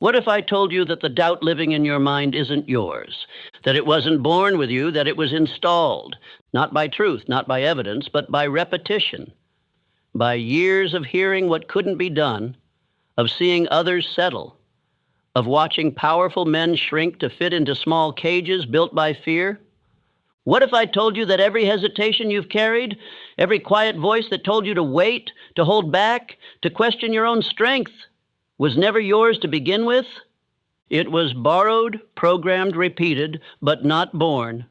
What if I told you that the doubt living in your mind isn't yours, that it wasn't born with you, that it was installed, not by truth, not by evidence, but by repetition, by years of hearing what couldn't be done, of seeing others settle, of watching powerful men shrink to fit into small cages built by fear? What if I told you that every hesitation you've carried, every quiet voice that told you to wait, to hold back, to question your own strength, was never yours to begin with? It was borrowed, programmed, repeated, but not born.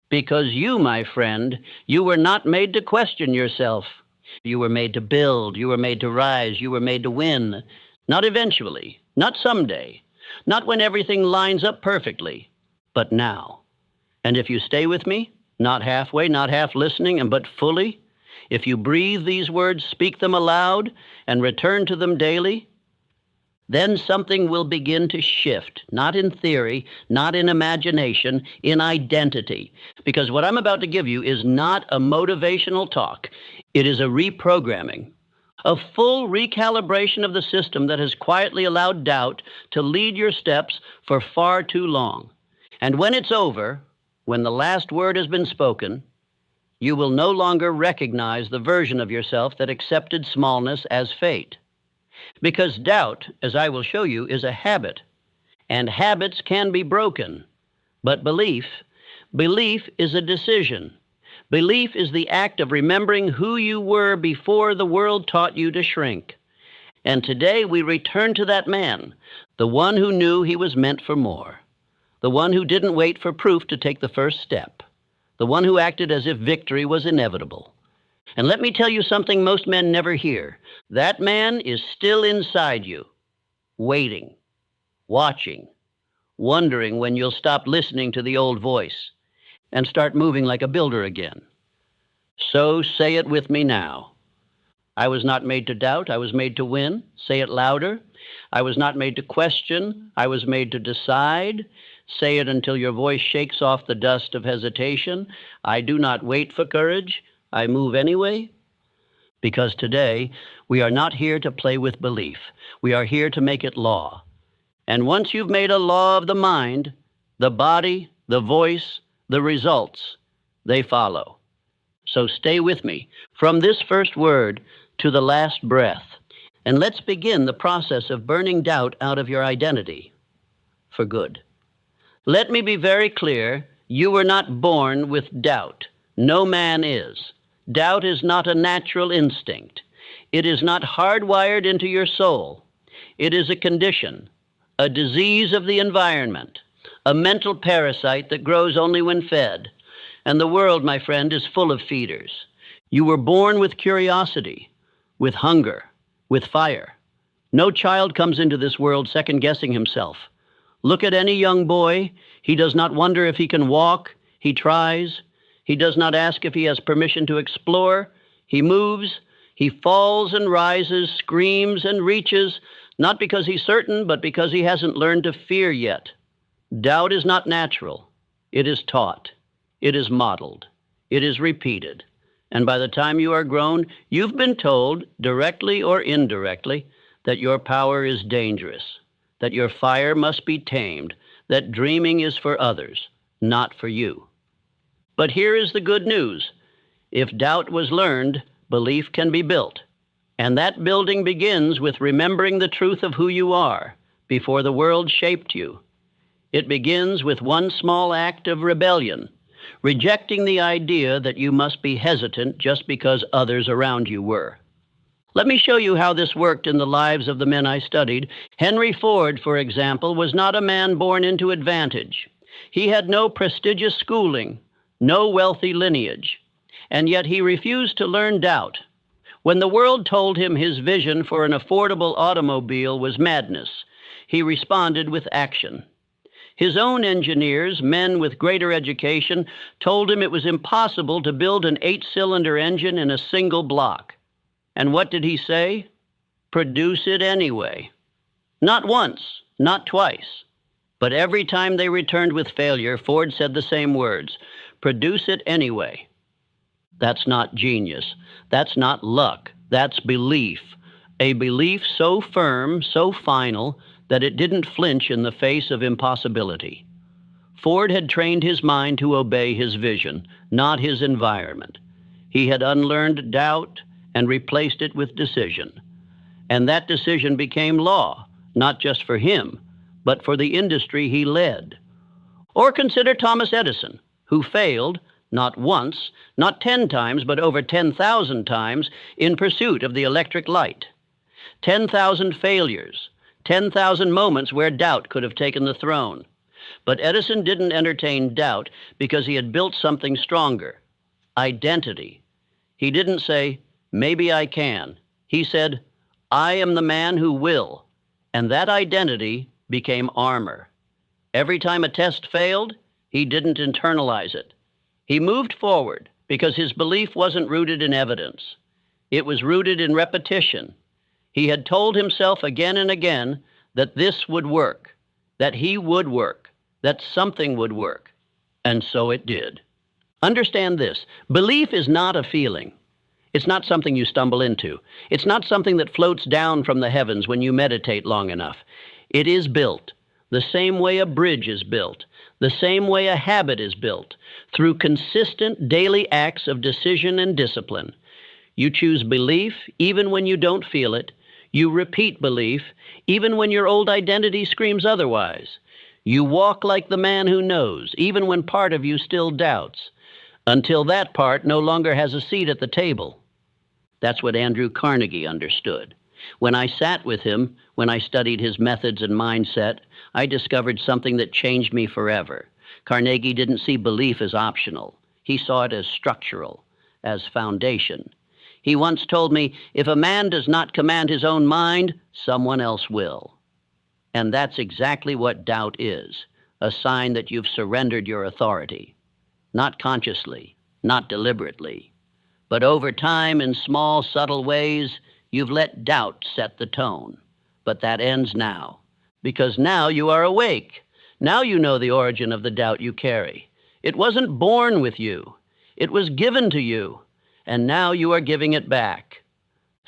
Because you, my friend, you were not made to question yourself. You were made to build, you were made to rise, you were made to win. Not eventually, not someday, not when everything lines up perfectly, but now. And if you stay with me, not halfway, not half listening, but fully, if you breathe these words, speak them aloud, and return to them daily, then something will begin to shift, not in theory, not in imagination, in identity. Because what I'm about to give you is not a motivational talk. It is a reprogramming, a full recalibration of the system that has quietly allowed doubt to lead your steps for far too long. And when it's over, when the last word has been spoken, you will no longer recognize the version of yourself that accepted smallness as fate. Because doubt, as I will show you, is a habit, and habits can be broken. But belief is a decision. Belief is the act of remembering who you were before the world taught you to shrink. And today we return to that man, the one who knew he was meant for more, the one who didn't wait for proof to take the first step, the one who acted as if victory was inevitable. And let me tell you something most men never hear. That man is still inside you, waiting, watching, wondering when you'll stop listening to the old voice and start moving like a builder again. So say it with me now. I was not made to doubt, I was made to win. Say it louder. I was not made to question, I was made to decide. Say it until your voice shakes off the dust of hesitation. I do not wait for courage, I move anyway. Because today, we are not here to play with belief. We are here to make it law. And once you've made a law of the mind, the body, the voice, the results, they follow. So stay with me from this first word to the last breath. And let's begin the process of burning doubt out of your identity for good. Let me be very clear, you were not born with doubt. No man is. Doubt is not a natural instinct. It is not hardwired into your soul. It is a condition, a disease of the environment, a mental parasite that grows only when fed. And the world, my friend, is full of feeders. You were born with curiosity, with hunger, with fire. No child comes into this world second-guessing himself. Look at any young boy. He does not wonder if he can walk. He tries. He does not ask if he has permission to explore. He moves. He falls and rises, screams and reaches, not because he's certain, but because he hasn't learned to fear yet. Doubt is not natural. It is taught. It is modeled. It is repeated. And by the time you are grown, you've been told, directly or indirectly, that your power is dangerous, that your fire must be tamed, that dreaming is for others, not for you. But here is the good news. If doubt was learned, belief can be built. And that building begins with remembering the truth of who you are before the world shaped you. It begins with one small act of rebellion, rejecting the idea that you must be hesitant just because others around you were. Let me show you how this worked in the lives of the men I studied. Henry Ford, for example, was not a man born into advantage. He had no prestigious schooling, no wealthy lineage, and yet he refused to learn doubt. When the world told him his vision for an affordable automobile was madness, he responded with action. His own engineers, men with greater education, told him it was impossible to build an 8-cylinder engine in a single block. And what did he say? Produce it anyway. Not once, not twice, but every time they returned with failure, Ford said the same words, produce it anyway. That's not genius. That's not luck. That's belief. A belief so firm, so final, that it didn't flinch in the face of impossibility. Ford had trained his mind to obey his vision, not his environment. He had unlearned doubt and replaced it with decision. And that decision became law, not just for him, but for the industry he led. Or consider Thomas Edison, who failed, not once, not 10 times, but over 10,000 times in pursuit of the electric light. 10,000 failures, 10,000 moments where doubt could have taken the throne. But Edison didn't entertain doubt because he had built something stronger, identity. He didn't say, maybe I can. He said, I am the man who will. And that identity became armor. Every time a test failed, he didn't internalize it. He moved forward because his belief wasn't rooted in evidence. It was rooted in repetition. He had told himself again and again that this would work, that he would work, that something would work. And so it did. Understand this. Belief is not a feeling. It's not something you stumble into. It's not something that floats down from the heavens when you meditate long enough. It is built the same way a bridge is built, the same way a habit is built, through consistent daily acts of decision and discipline. You choose belief even when you don't feel it. You repeat belief even when your old identity screams otherwise. You walk like the man who knows, even when part of you still doubts, until that part no longer has a seat at the table. That's what Andrew Carnegie understood. When I sat with him, when I studied his methods and mindset, I discovered something that changed me forever. Carnegie didn't see belief as optional. He saw it as structural, as foundation. He once told me, if a man does not command his own mind, someone else will. And that's exactly what doubt is, a sign that you've surrendered your authority. Not consciously, not deliberately, but over time in small, subtle ways, you've let doubt set the tone. But that ends now, because now you are awake. Now you know the origin of the doubt you carry. It wasn't born with you. It was given to you, and now you are giving it back.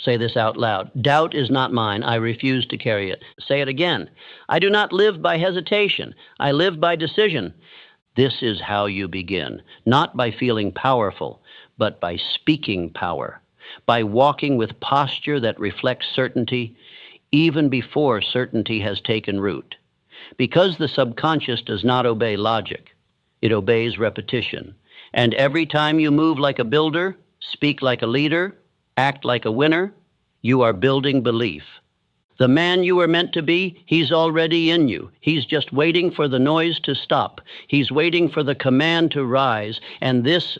Say this out loud. Doubt is not mine. I refuse to carry it. Say it again. I do not live by hesitation. I live by decision. This is how you begin, not by feeling powerful, but by speaking power, by walking with posture that reflects certainty even before certainty has taken root. Because the subconscious does not obey logic, it obeys repetition. And every time you move like a builder, speak like a leader, act like a winner, you are building belief. The man you were meant to be, he's already in you. He's just waiting for the noise to stop. He's waiting for the command to rise, and this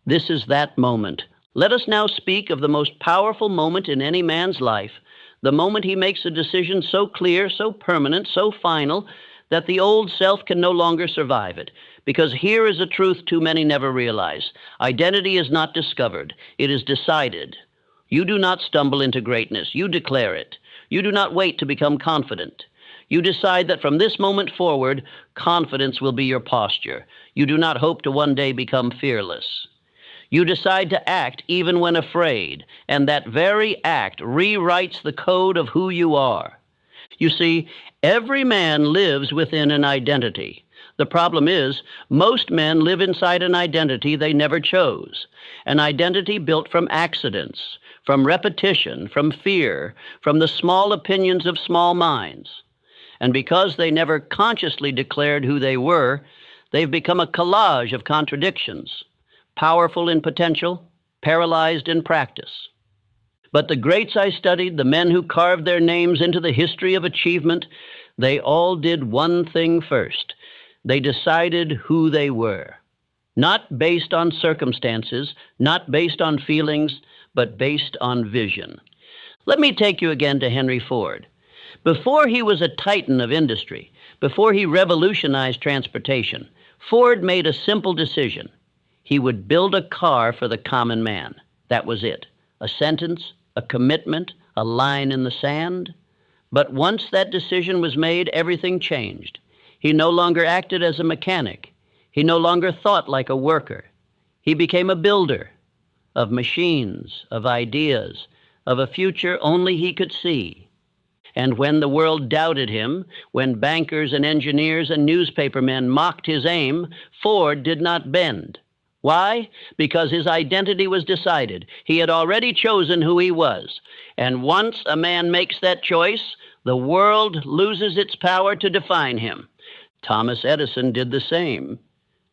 is that moment. Let us now speak of the most powerful moment in any man's life, the moment he makes a decision so clear, so permanent, so final, that the old self can no longer survive it. Because here is a truth too many never realize. Identity is not discovered. It is decided. You do not stumble into greatness. You declare it. You do not wait to become confident. You decide that from this moment forward, confidence will be your posture. You do not hope to one day become fearless. You decide to act even when afraid, and that very act rewrites the code of who you are. You see, every man lives within an identity. The problem is, most men live inside an identity they never chose, an identity built from accidents, from repetition, from fear, from the small opinions of small minds. And because they never consciously declared who they were, they've become a collage of contradictions, powerful in potential, paralyzed in practice. But the greats I studied, the men who carved their names into the history of achievement, they all did one thing first. They decided who they were, not based on circumstances, not based on feelings, but based on vision. Let me take you again to Henry Ford. Before he was a titan of industry, before he revolutionized transportation, Ford made a simple decision. He would build a car for the common man. That was it. A sentence, a commitment, a line in the sand. But once that decision was made, everything changed. He no longer acted as a mechanic. He no longer thought like a worker. He became a builder of machines, of ideas, of a future only he could see. And when the world doubted him, when bankers and engineers and newspapermen mocked his aim, Ford did not bend. Why? Because his identity was decided. He had already chosen who he was. And once a man makes that choice, the world loses its power to define him. Thomas Edison did the same.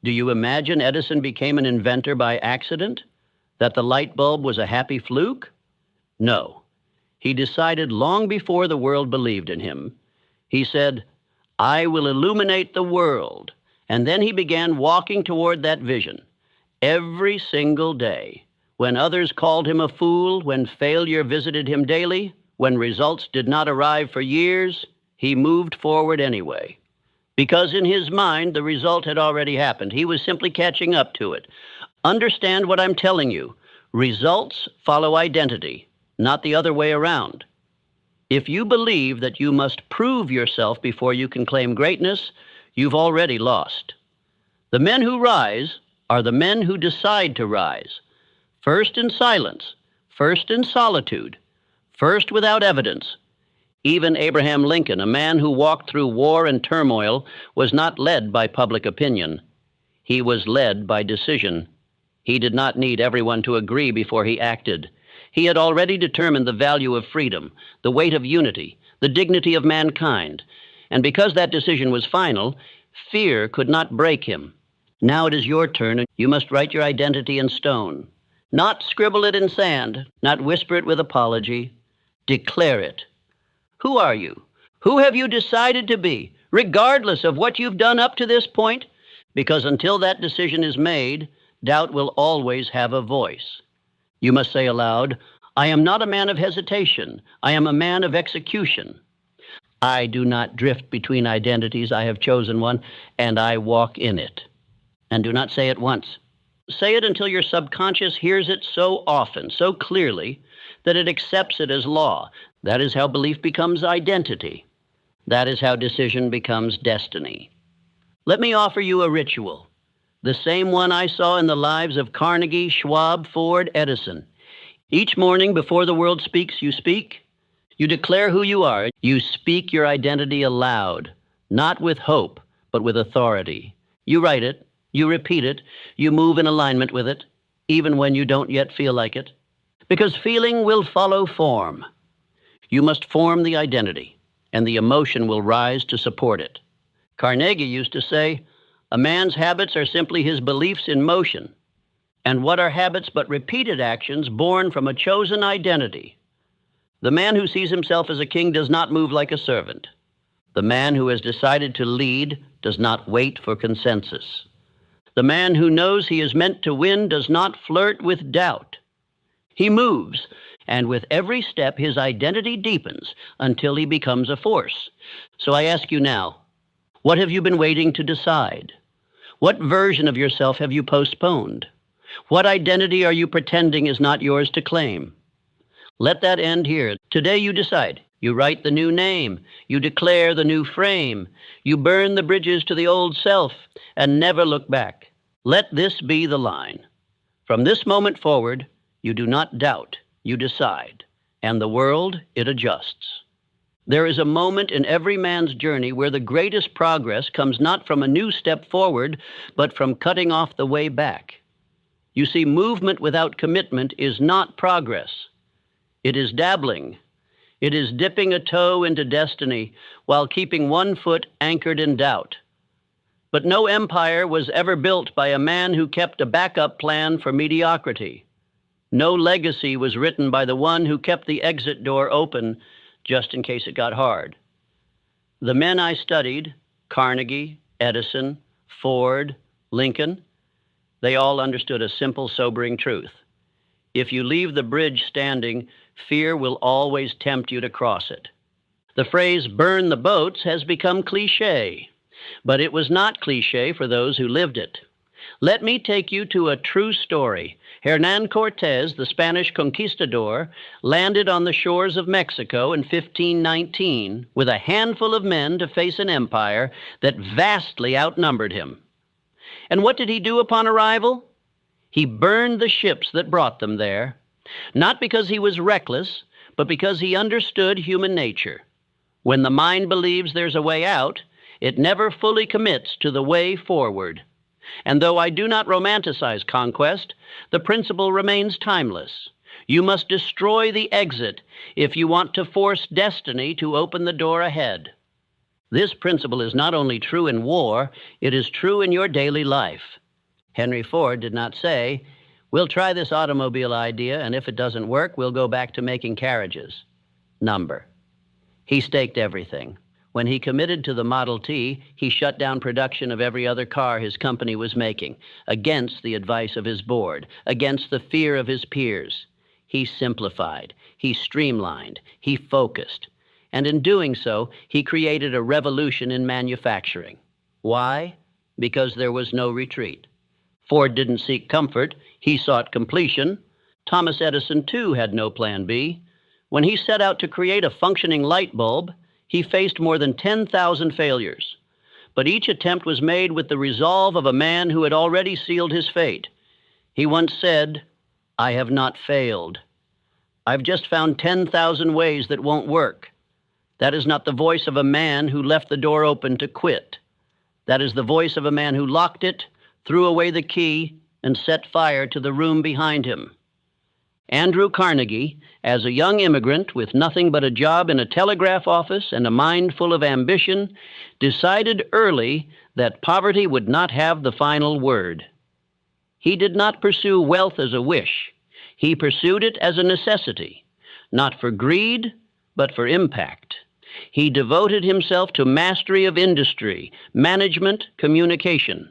Do you imagine Edison became an inventor by accident? That the light bulb was a happy fluke? No. He decided long before the world believed in him. He said, "I will illuminate the world." And then he began walking toward that vision. Every single day, when others called him a fool, when failure visited him daily, when results did not arrive for years, he moved forward anyway. Because in his mind, the result had already happened. He was simply catching up to it. Understand what I'm telling you. Results follow identity, not the other way around. If you believe that you must prove yourself before you can claim greatness, you've already lost. The men who rise are the men who decide to rise. First in silence, first in solitude, first without evidence. Even Abraham Lincoln, a man who walked through war and turmoil, was not led by public opinion. He was led by decision. He did not need everyone to agree before he acted. He had already determined the value of freedom, the weight of unity, the dignity of mankind. And because that decision was final, fear could not break him. Now it is your turn, and you must write your identity in stone. Not scribble it in sand, not whisper it with apology. Declare it. Who are you? Who have you decided to be, regardless of what you've done up to this point? Because until that decision is made, doubt will always have a voice. You must say aloud, "I am not a man of hesitation. I am a man of execution. I do not drift between identities. I have chosen one, and I walk in it." And do not say it once. Say it until your subconscious hears it so often, so clearly, that it accepts it as law. That is how belief becomes identity. That is how decision becomes destiny. Let me offer you a ritual, the same one I saw in the lives of Carnegie, Schwab, Ford, Edison. Each morning before the world speaks, you speak. You declare who you are. You speak your identity aloud, not with hope, but with authority. You write it. You repeat it. You move in alignment with it, even when you don't yet feel like it. Because feeling will follow form. You must form the identity, and the emotion will rise to support it. Carnegie used to say, "A man's habits are simply his beliefs in motion." And what are habits but repeated actions born from a chosen identity? The man who sees himself as a king does not move like a servant. The man who has decided to lead does not wait for consensus. The man who knows he is meant to win does not flirt with doubt. He moves, and with every step his identity deepens until he becomes a force. So I ask you now, what have you been waiting to decide? What version of yourself have you postponed? What identity are you pretending is not yours to claim? Let that end here. Today you decide. You write the new name. You declare the new frame. You burn the bridges to the old self and never look back. Let this be the line. From this moment forward, you do not doubt, you decide, and the world, it adjusts. There is a moment in every man's journey where the greatest progress comes not from a new step forward, but from cutting off the way back. You see, movement without commitment is not progress. It is dabbling. It is dipping a toe into destiny while keeping one foot anchored in doubt. But no empire was ever built by a man who kept a backup plan for mediocrity. No legacy was written by the one who kept the exit door open just in case it got hard. The men I studied, Carnegie, Edison, Ford, Lincoln, they all understood a simple, sobering truth. If you leave the bridge standing, fear will always tempt you to cross it. The phrase "burn the boats" has become cliché, but it was not cliché for those who lived it. Let me take you to a true story. Hernán Cortés, the Spanish conquistador, landed on the shores of Mexico in 1519 with a handful of men to face an empire that vastly outnumbered him. And what did he do upon arrival? He burned the ships that brought them there, not because he was reckless, but because he understood human nature. When the mind believes there's a way out, it never fully commits to the way forward. And though I do not romanticize conquest, the principle remains timeless. You must destroy the exit if you want to force destiny to open the door ahead. This principle is not only true in war, it is true in your daily life. Henry Ford did not say, "We'll try this automobile idea, and if it doesn't work, we'll go back to making carriages." Number. He staked everything. When he committed to the Model T, he shut down production of every other car his company was making, against the advice of his board, against the fear of his peers. He simplified, he streamlined, he focused, and in doing so, he created a revolution in manufacturing. Why? Because there was no retreat. Ford didn't seek comfort, he sought completion. Thomas Edison, too, had no plan B. When he set out to create a functioning light bulb, he faced more than 10,000 failures. But each attempt was made with the resolve of a man who had already sealed his fate. He once said, "I have not failed. I've just found 10,000 ways that won't work." That is not the voice of a man who left the door open to quit. That is the voice of a man who locked it, threw away the key, and set fire to the room behind him. Andrew Carnegie, as a young immigrant with nothing but a job in a telegraph office and a mind full of ambition, decided early that poverty would not have the final word. He did not pursue wealth as a wish. He pursued it as a necessity, not for greed, but for impact. He devoted himself to mastery of industry, management, communication.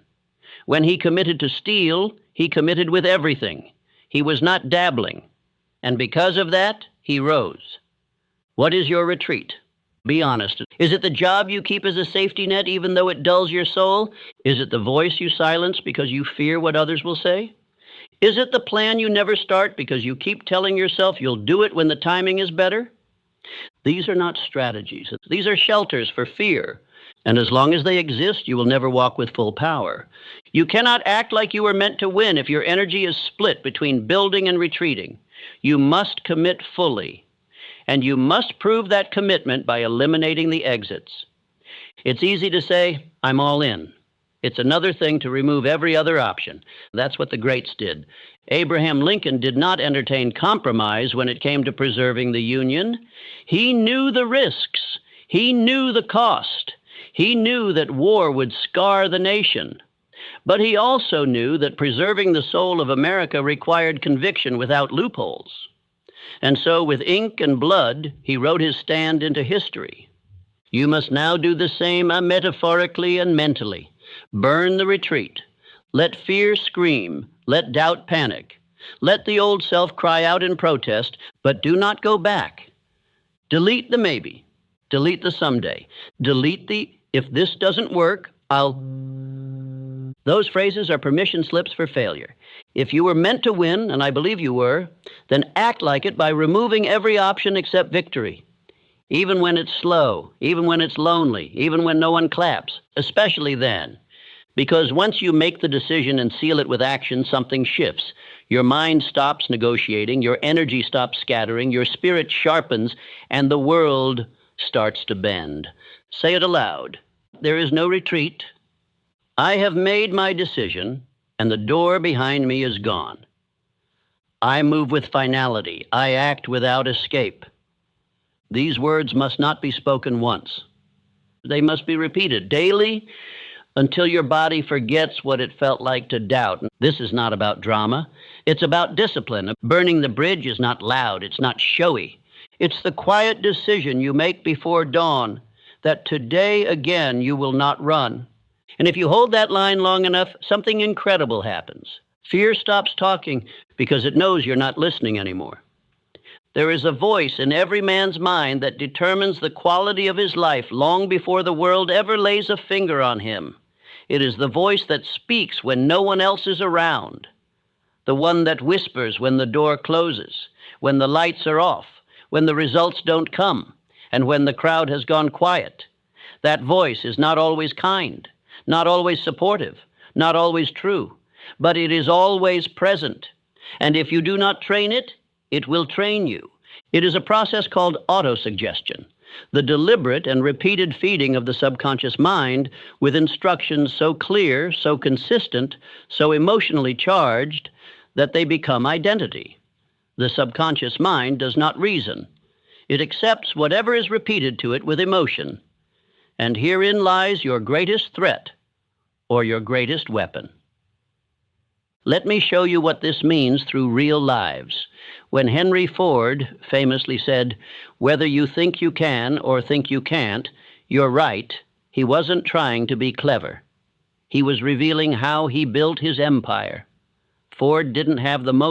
When he committed to steal, he committed with everything. He was not dabbling. And because of that, he rose. What is your retreat? Be honest. Is it the job you keep as a safety net even though it dulls your soul? Is it the voice you silence because you fear what others will say? Is it the plan you never start because you keep telling yourself you'll do it when the timing is better? These are not strategies. These are shelters for fear. And as long as they exist, you will never walk with full power. You cannot act like you were meant to win if your energy is split between building and retreating. You must commit fully. And you must prove that commitment by eliminating the exits. It's easy to say, "I'm all in." It's another thing to remove every other option. That's what the greats did. Abraham Lincoln did not entertain compromise when it came to preserving the Union. He knew the risks. He knew the cost. He knew that war would scar the nation. But he also knew that preserving the soul of America required conviction without loopholes. And so with ink and blood, he wrote his stand into history. You must now do the same metaphorically and mentally. Burn the retreat. Let fear scream. Let doubt panic. Let the old self cry out in protest, but do not go back. Delete the maybe. Delete the someday. Delete the "if this doesn't work, I'll..." Those phrases are permission slips for failure. If you were meant to win, and I believe you were, then act like it by removing every option except victory. Even when it's slow, even when it's lonely, even when no one claps, especially then. Because once you make the decision and seal it with action, something shifts. Your mind stops negotiating, your energy stops scattering, your spirit sharpens, and the world starts to bend. Say it aloud. There is no retreat. I have made my decision, and the door behind me is gone. I move with finality. I act without escape. These words must not be spoken once. They must be repeated daily until your body forgets what it felt like to doubt. This is not about drama. It's about discipline. Burning the bridge is not loud. It's not showy. It's the quiet decision you make before dawn that today again you will not run. And if you hold that line long enough, something incredible happens. Fear stops talking because it knows you're not listening anymore. There is a voice in every man's mind that determines the quality of his life long before the world ever lays a finger on him. It is the voice that speaks when no one else is around. The one that whispers when the door closes, when the lights are off, when the results don't come, and when the crowd has gone quiet. That voice is not always kind, not always supportive, not always true, but it is always present. And if you do not train it, it will train you. It is a process called autosuggestion. The deliberate and repeated feeding of the subconscious mind with instructions so clear, so consistent, so emotionally charged that they become identity. The subconscious mind does not reason. It accepts whatever is repeated to it with emotion. And herein lies your greatest threat or your greatest weapon. Let me show you what this means through real lives. When Henry Ford famously said, "Whether you think you can or think you can't, you're right," he wasn't trying to be clever. He was revealing how he built his empire. Ford didn't have the most